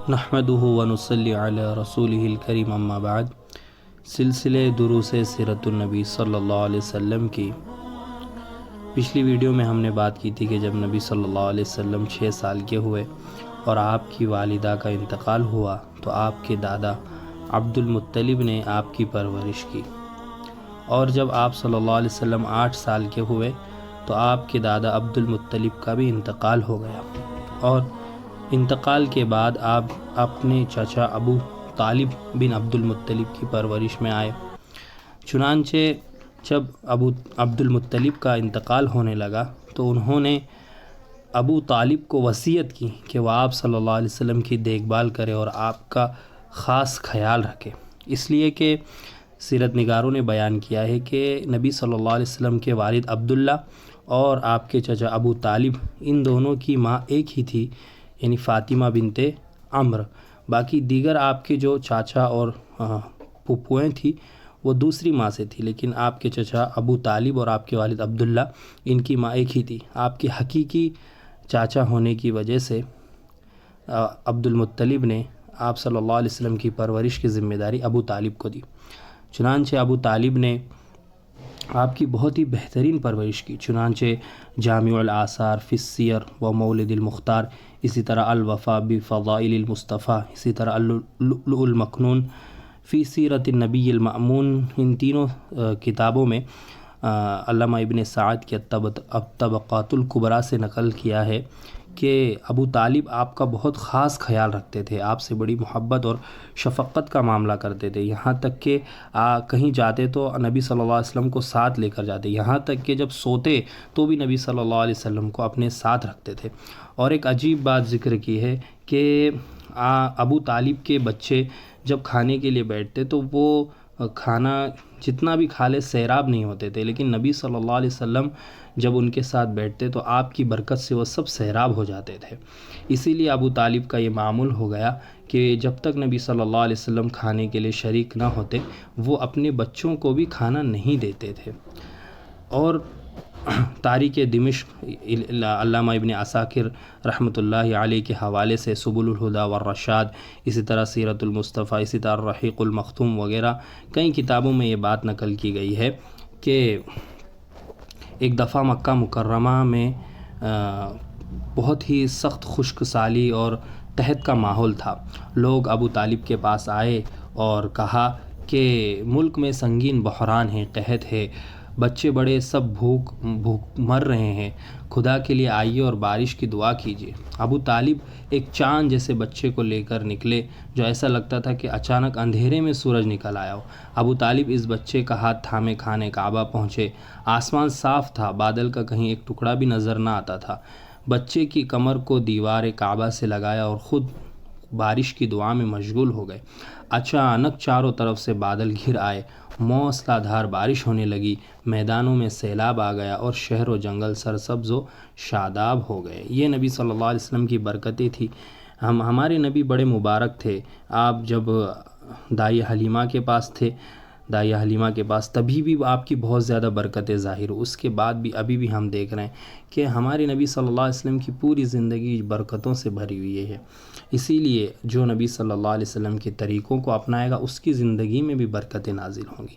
نحمدہ ونصلی علی رسولہ الکریم اما بعد۔ سلسلے دروس سیرت النبی صلی اللہ علیہ وسلم کی پچھلی ویڈیو میں ہم نے بات کی تھی کہ جب نبی صلی اللہ علیہ وسلم 6 سال کے ہوئے اور آپ کی والدہ کا انتقال ہوا تو آپ کے دادا عبد المطلب نے آپ کی پرورش کی، اور جب آپ صلی اللہ علیہ وسلم 8 سال کے ہوئے تو آپ کے دادا عبد المطلب کا بھی انتقال ہو گیا، اور انتقال کے بعد آپ اپنے چچا ابو طالب بن عبد المطلب کی پرورش میں آئے۔ چنانچہ جب عبد المطلب کا انتقال ہونے لگا تو انہوں نے ابو طالب کو وصیت کی کہ وہ آپ صلی اللہ علیہ وسلم کی دیکھ بھال کرے اور آپ کا خاص خیال رکھے، اس لیے کہ سیرت نگاروں نے بیان کیا ہے کہ نبی صلی اللہ علیہ وسلم کے والد عبداللہ اور آپ کے چچا ابو طالب ان دونوں کی ماں ایک ہی تھی، یعنی فاطمہ بنت عمرو۔ باقی دیگر آپ کے جو چاچا اور پھپھوئیں تھیں وہ دوسری ماں سے تھی، لیکن آپ کے چچا ابو طالب اور آپ کے والد عبداللہ ان کی ماں ایک ہی تھی۔ آپ کے حقیقی چاچا ہونے کی وجہ سے عبد المطلب نے آپ صلی اللہ علیہ وسلم کی پرورش کی ذمہ داری ابو طالب کو دی۔ چنانچہ ابو طالب نے آپ کی بہت ہی بہترین پرورش کی، چنانچہ جامع الآثار فی السیر و مولد المختار، اسی طرح الوفا بفضائل المصطفیٰ، اسی طرح اللؤلؤ المکنون فی سیرت النبی المأمون، ان تینوں کتابوں میں علامہ ابن سعد کے الطبقات الکبریٰ سے نقل کیا ہے کہ ابو طالب آپ کا بہت خاص خیال رکھتے تھے، آپ سے بڑی محبت اور شفقت کا معاملہ کرتے تھے، یہاں تک کہ کہیں جاتے تو نبی صلی اللہ علیہ وسلم کو ساتھ لے کر جاتے، یہاں تک کہ جب سوتے تو بھی نبی صلی اللہ علیہ وسلم کو اپنے ساتھ رکھتے تھے۔ اور ایک عجیب بات ذکر کی ہے کہ ابو طالب کے بچے جب کھانے کے لیے بیٹھتے تو وہ کھانا جتنا بھی کھا لے سیراب نہیں ہوتے تھے، لیکن نبی صلی اللہ علیہ وسلم جب ان کے ساتھ بیٹھتے تو آپ کی برکت سے وہ سب سیراب ہو جاتے تھے۔ اسی لیے ابو طالب کا یہ معمول ہو گیا کہ جب تک نبی صلی اللہ علیہ وسلم کھانے کے لیے شریک نہ ہوتے وہ اپنے بچوں کو بھی کھانا نہیں دیتے تھے۔ اور تاریخ دمشق علامہ ابن عساکر رحمۃ اللہ علیہ کے حوالے سے سبل الہدی والرشاد، اسی طرح سیرت المصطفیٰ، اسی طرح الرحیق المختوم وغیرہ کئی کتابوں میں یہ بات نقل کی گئی ہے کہ ایک دفعہ مکہ مکرمہ میں بہت ہی سخت خشک سالی اور قحط کا ماحول تھا۔ لوگ ابو طالب کے پاس آئے اور کہا کہ ملک میں سنگین بحران ہے، قحط ہے، بچے بڑے سب بھوک مر رہے ہیں، خدا کے لیے آئیے اور بارش کی دعا کیجیے۔ ابو طالب ایک چاند جیسے بچے کو لے کر نکلے جو ایسا لگتا تھا کہ اچانک اندھیرے میں سورج نکل آیا ہو۔ ابو طالب اس بچے کا ہاتھ تھامے خانہ کعبہ پہنچے، آسمان صاف تھا، بادل کا کہیں ایک ٹکڑا بھی نظر نہ آتا تھا، بچے کی کمر کو دیوار کعبہ سے لگایا اور خود بارش کی دعا میں مشغول ہو گئے۔ اچانک چاروں طرف سے بادل گھر آئے، موسلا دھار بارش ہونے لگی، میدانوں میں سیلاب آ گیا اور شہر و جنگل سرسبز و شاداب ہو گئے۔ یہ نبی صلی اللہ علیہ وسلم کی برکتیں تھی۔ ہمارے نبی بڑے مبارک تھے۔ آپ جب دائی حلیمہ کے پاس تھے، دائی حلیمہ کے پاس تبھی بھی آپ کی بہت زیادہ برکتیں ظاہر ہو، اس کے بعد بھی ابھی بھی ہم دیکھ رہے ہیں کہ ہمارے نبی صلی اللہ علیہ وسلم کی پوری زندگی برکتوں سے بھری ہوئی ہے۔ اسی لیے جو نبی صلی اللہ علیہ وسلم کے طریقوں کو اپنائے گا اس کی زندگی میں بھی برکتیں نازل ہوں گی۔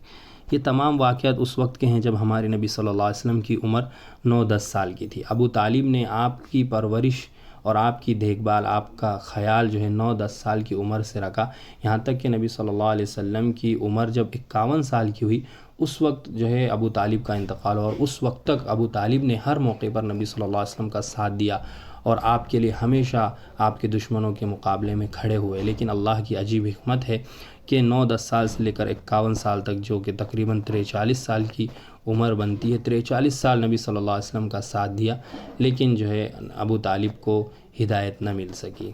یہ تمام واقعات اس وقت کے ہیں جب ہمارے نبی صلی اللہ علیہ وسلم کی عمر 9-10 سال کی تھی۔ ابو طالب نے آپ کی پرورش اور آپ کی دیکھ بھال، آپ کا خیال جو ہے 9-10 سال کی عمر سے رکھا، یہاں تک کہ نبی صلی اللہ علیہ وسلم کی عمر جب 51 سال کی ہوئی اس وقت جو ہے ابو طالب کا انتقال ہوا، اور اس وقت تک ابو طالب نے ہر موقع پر نبی صلی اللہ علیہ وسلم کا ساتھ دیا اور آپ کے لیے ہمیشہ آپ کے دشمنوں کے مقابلے میں کھڑے ہوئے۔ لیکن اللہ کی عجیب حکمت ہے کہ 9-10 سال سے لے کر 51 سال تک، جو کہ تقریباً 43 سال کی عمر بنتی ہے، 43 سال نبی صلی اللہ علیہ وسلم کا ساتھ دیا، لیکن جو ہے ابو طالب کو ہدایت نہ مل سکی۔